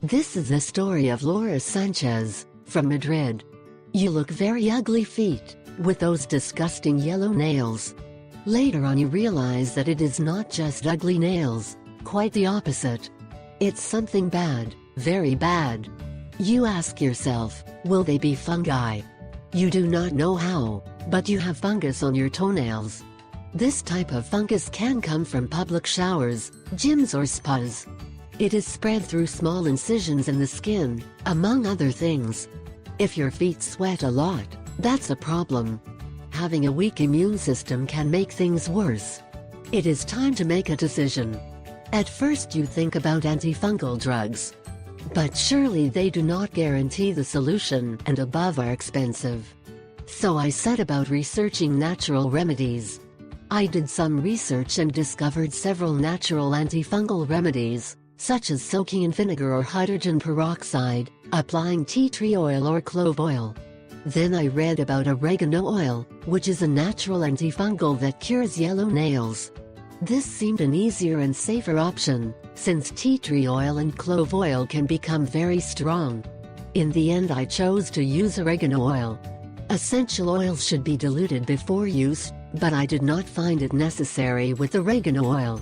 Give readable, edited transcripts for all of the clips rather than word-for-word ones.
This is the story of Laura Sanchez, from Madrid. You look very ugly feet, with those disgusting yellow nails. Later on you realize that it is not just ugly nails, quite the opposite. It's something bad, very bad. You ask yourself, will they be fungi? You do not know how, but you have fungus on your toenails. This type of fungus can come from public showers, gyms or spas. It is spread through small incisions in the skin, among other things. If your feet sweat a lot, that's a problem. Having a weak immune system can make things worse. It is time to make a decision. At first you think about antifungal drugs. But surely they do not guarantee the solution, and above are expensive. So I set about researching natural remedies. I did some research and discovered several natural antifungal remedies, such as soaking in vinegar or hydrogen peroxide, applying tea tree oil or clove oil. Then I read about oregano oil, which is a natural antifungal that cures yellow nails. This seemed an easier and safer option, since tea tree oil and clove oil can become very strong. In the end I chose to use oregano oil. Essential oils should be diluted before use, but I did not find it necessary with oregano oil.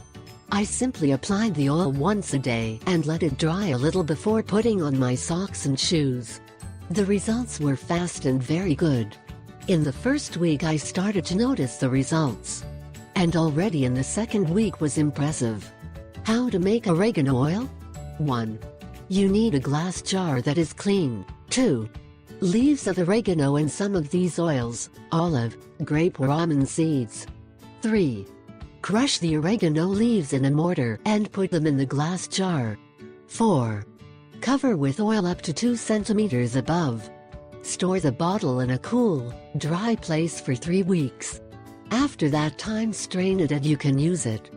I simply applied the oil once a day and let it dry a little before putting on my socks and shoes. The results were fast and very good. In the first week I started to notice the results. And already in the second week was impressive. How to make oregano oil? 1. You need a glass jar that is clean. 2. Leaves of oregano and some of these oils, olive, grape or almond seeds. 3. Crush the oregano leaves in a mortar and put them in the glass jar. 4. Cover with oil up to 2 centimeters above. Store the bottle in a cool, dry place for 3 weeks. After that time strain it and you can use it.